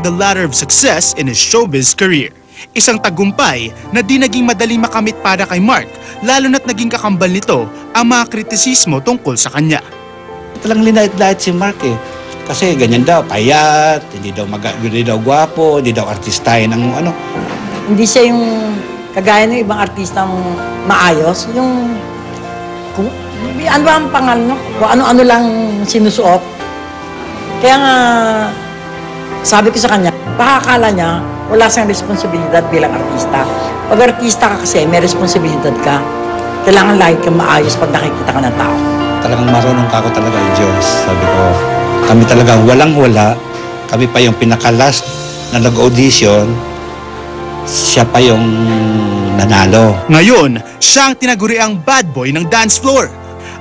climbed the ladder of success in his showbiz career. Isang tagumpay na di naging madaling makamit para kay Mark, lalo na't naging kakambal nito ang mga kritisismo tungkol sa kanya. Talagang linait-lait si Mark eh. Kasi ganyan daw, payat, hindi daw gwapo, hindi daw artistahin ng ano. Hindi siya yung kagaya ng ibang artistang maayos. Yung, kung, ano ba ang pangalan, no? Kung ano-ano lang sinusuot. Kaya nga, sabi ko sa kanya, baka akala niya, wala siyang responsibilidad bilang artista. Pag artista ka kasi, may responsibilidad ka. Kailangan lagi kang maayos pag nakikita ka ng tao. Talagang marunong ka ako talaga yung Diyos. Sabi ko, kami talagang walang-wala. Kami pa yung pinaka-last na nag-audition. Siya pa yung nanalo. Ngayon, siya ang tinaguriang bad boy ng dance floor,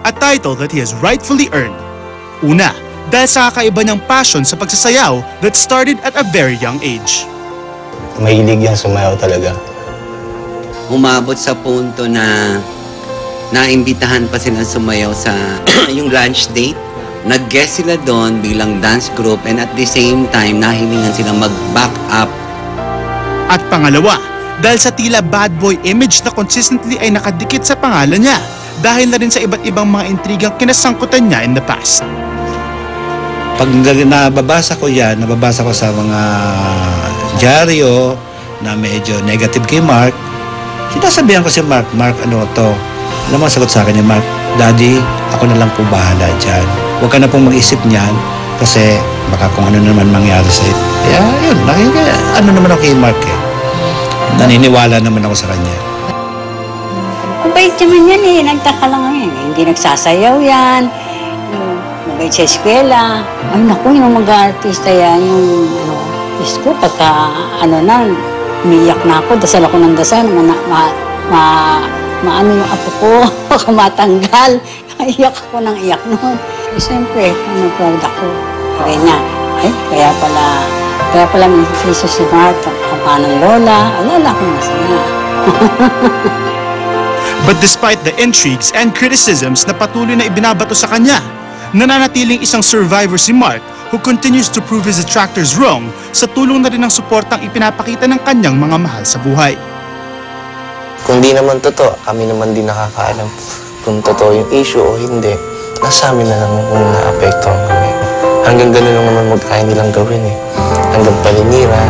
a title that he has rightfully earned. Una, dahil sa kakaiba niyang passion sa pagsasayaw that started at a very young age. Mahilig yan sumayaw talaga. Umabot sa punto na naimbitahan pa sila sumayaw sa yung lunch date. Nag-guest sila doon bilang dance group and at the same time nahilingan silang mag-back up. At pangalawa, dahil sa tila bad boy image na consistently ay nakadikit sa pangalan niya dahil na rin sa iba't ibang mga intrigang kinasangkutan niya in the past. Pag nababasa ko yan, nababasa ko sa mga dyaryo na medyo negative kay Mark, sinasabihan ko si Mark, ano to? Alam mo, sagot sa akin ni Mark, Daddy, ako na lang po bahala dyan. Huwag ka na pong mag-isip niyan kasi baka kung ano naman mangyari sa'yo. Kaya yun, ano naman ako kay Mark eh. Naniniwala naman ako sa kanya. Ang bait naman yan eh, nagtaka lang kami. Hindi nagsasayaw yan, mabait sa eskwela. Ay naku, yung mag-artista yan, yung Diyos ko, pagka umiyak na ako, dasal ako ng dasal, maano yung apo ko, baka matanggal. Iyak ako ng iyak noon. Eh, siyempre, proud ako. Kaya niya, kaya pala may kriso si Mark, ang ng lola, alala ko masaya. But despite the intrigues and criticisms na patuloy na ibinabato sa kanya, nananatiling isang survivor si Mark who continues to prove his detractors wrong sa tulong na rin ng suportang ipinapakita ng kanyang mga mahal sa buhay. Kung di naman totoo, kami naman din nakakaalam kung totoo yung issue o hindi. Nasa amin na lang kung naapektuhan kami. Hanggang ganun lang naman magkaya nilang gawin eh. Hanggang paninira.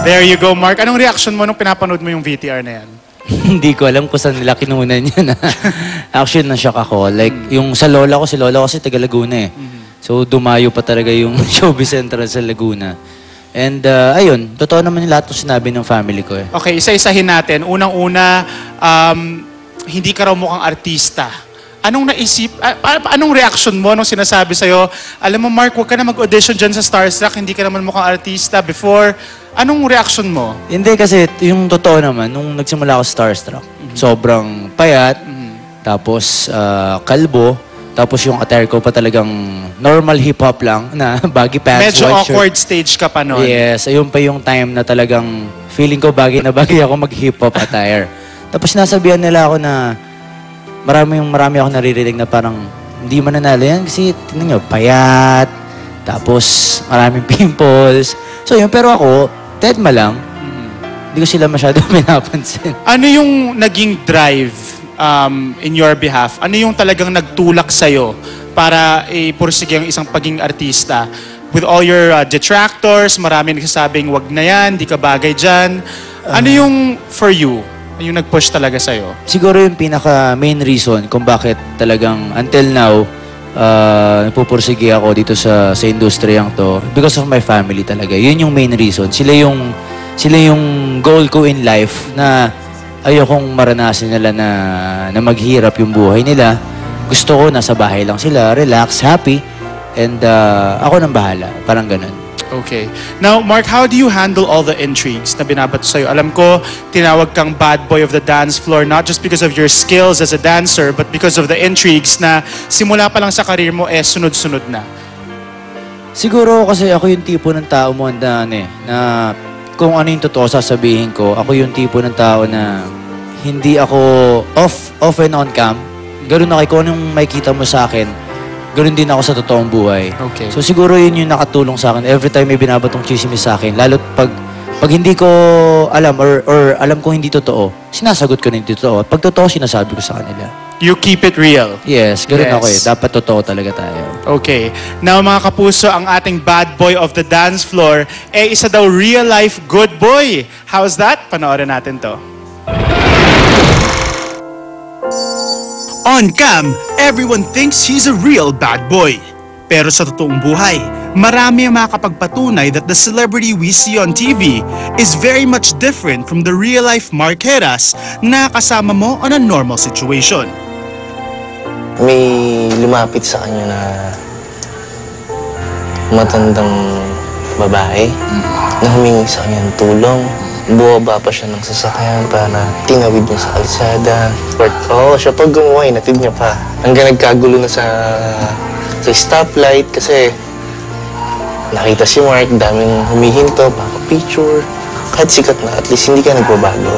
There you go, Mark. Anong reaction mo nung pinapanood mo yung VTR na yan? Hindi ko alam kung saan nila kinunan yun. Actually, na-shock ako. Like, yung sa lola ko, si lola kasi taga Laguna eh. So, dumayo pa talaga yung Showbiz Central sa Laguna. And, ayun, totoo naman yung lahat ng sinabi ng family ko eh. Okay, isa-isahin natin. Unang-una, hindi ka raw mukhang artista. Anong naisip, anong reaction mo nung sinasabi sa'yo, alam mo Mark, huwag ka na mag-audition dyan sa Starstruck, hindi ka naman mukhang artista before. Anong reaction mo? Hindi kasi, yung totoo naman, nung nagsimula ako sa Starstruck, sobrang payat, tapos kalbo, tapos yung attire ko pa talagang normal hip-hop lang, na baggy pants, Medyo white awkward shirt. stage ka pa noon. Yes, ayun pa yung time na talagang feeling ko bagay na bagay ako mag-hip-hop attire. Tapos nasabihan nila ako na marami ako naririnig na parang hindi man nanalo yan kasi tingnan nyo, payat, tapos maraming pimples. So yun, pero ako, Tedma lang, hindi ko sila masyado pinapansin. Ano yung naging drive in your behalf? Ano yung talagang nagtulak sa'yo para ipursige ang isang pagiging artista? With all your detractors, marami nagsasabing wag na yan, di ka bagay dyan. Ano yung for you? Yung nag-push talaga sa'yo? Siguro yung pinaka main reason kung bakit talagang until now, nagpupursige ako dito sa industriyang to because of my family talaga. Yun yung main reason. Sila yung goal ko in life na ayokong maranasan nila na maghirap yung buhay nila. Gusto ko nasa bahay lang sila, relax, happy, and ako nang bahala. Parang ganun. Okay. Now, Mark, how do you handle all the intrigues na binabato sa'yo? Alam ko, tinawag kang bad boy of the dance floor not just because of your skills as a dancer, but because of the intrigues na simula pa lang sa karir mo, sunod-sunod na. Siguro kasi ako yung tipo ng tao mo na kung ano yung totoo sasabihin ko, ako yung tipo ng tao na hindi ako off and on cam. Ganun na kung anong makikita mo sa akin, Ganun din ako sa totoong buhay. Okay. So siguro yun yung nakatulong sa akin. Every time may binabatong chismis sa akin, lalo't pag hindi ko alam or alam kong hindi totoo, sinasagot ko na hindi totoo. Pag totoo, sinasabi ko sa kanila. You keep it real. Yes, ganun Yes. ako eh. Dapat totoo talaga tayo. Okay. Now mga kapuso, ang ating bad boy of the dance floor, isa daw real life good boy. How's that? Panoorin natin to. On cam, everyone thinks he's a real bad boy. Pero sa totoong buhay, marami ang makakapagpatunay that the celebrity we see on TV is very much different from the real-life Mark Heras na kasama mo on a normal situation. May lumapit sa kanya na matandang babae na humingi sa kanya ng tulong. Buwaba pa siya ng sasakyan para tinawid niya sa kalsada. Oo, siya pag gumawa, natid niya pa. Hanggang nagkagulo na sa stoplight kasi nakita si Mark, daming humihinto, picture. Kahit sikat na, at least hindi ka nagbabago.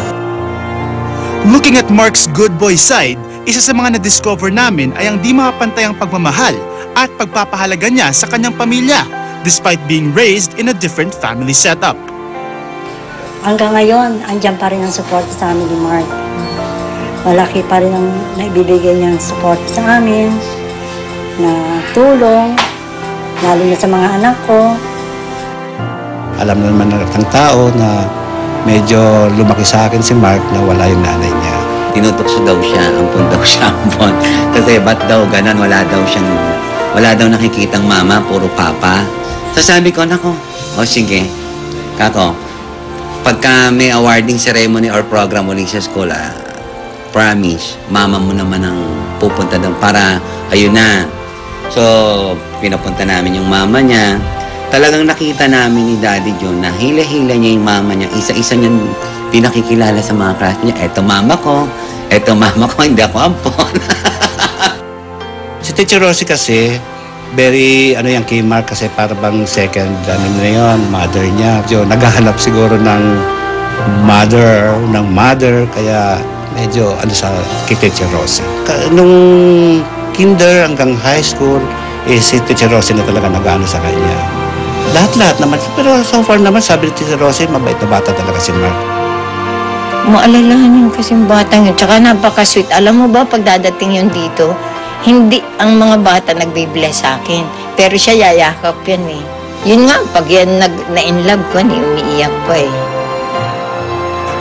Looking at Mark's good boy side, isa sa mga na-discover namin ay ang di mapantayang pagmamahal at pagpapahalaga niya sa kanyang pamilya despite being raised in a different family setup. Hanggang ngayon, andyan pa rin ang support sa amin ni Mark. Malaki pa rin ang naibibigay niyang support sa amin, na tulong, lalo na sa mga anak ko. Alam naman ng tao na medyo lumaki sa akin si Mark na wala yung nanay niya. Tinutokso daw siya, ampon daw siya, ampon. Kasi ba't daw ganun, wala daw nakikitang mama, puro papa. So sabi ko, nako, sige, kako, pagka may awarding ceremony or program ulit sa school, promise, mama mo naman ang pupunta doon para, ayun na. So, pinapunta namin yung mama niya. Talagang nakita namin ni Daddy John na hila-hila niya yung mama niya. Isa-isa niyang pinakikilala sa mga class niya. Eto mama ko, hindi ako ampon. Si Teacher Rosie kasi, very, yung kay Mark kasi para bang second, na yun, mother niya. So, naghahanap siguro ng mother, kaya medyo, sa kay Teacher Rosie. Nung kinder hanggang high school, si Teacher Rosie na talaga nag-ano sa kanya. Lahat-lahat naman. Pero so far naman, sabi ni Teacher Rosie, mabait na bata talaga si Mark. Maalalahan yung kasing batang yun. Tsaka napaka-sweet. Alam mo ba, pag dadating yun dito, hindi ang mga bata nagbibless sa akin. Pero siya yayakap yan eh. Yun nga, pag yan na-inlove ko, umiiyak pa eh.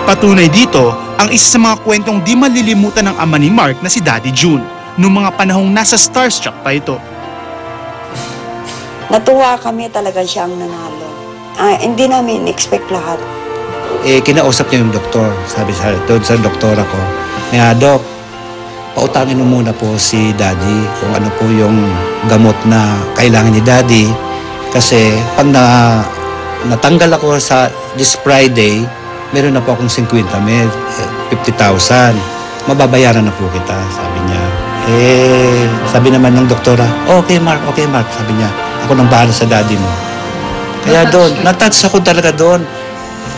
Patunay dito, ang isa sa mga kwentong di malilimutan ng ama ni Mark na si Daddy June, noong mga panahong nasa Starstruck pa ito. Natuwa kami talaga siyang nanalo. Hindi namin expect lahat. Kinausap niya yung doktor. Sabi doon sa doktora ko, Dok, pautangin mo muna po si Daddy kung ano po yung gamot na kailangan ni Daddy. Kasi pag natanggal ako sa this Friday, meron na po akong 50,000. Mababayaran na po kita, sabi niya. Sabi naman ng doktora, okay Mark, sabi niya. Ako nang bahala sa daddy mo. Kaya doon, natouch ako talaga doon.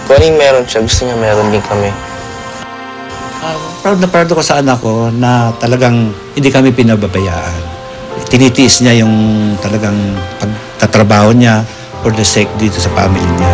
Kung ano yung meron siya, gusto niya meron din kami. Proud na proud ako sa anak ko na talagang hindi kami pinababayaan. Tinitiis niya yung talagang pagtatrabaho niya for the sake dito sa family niya.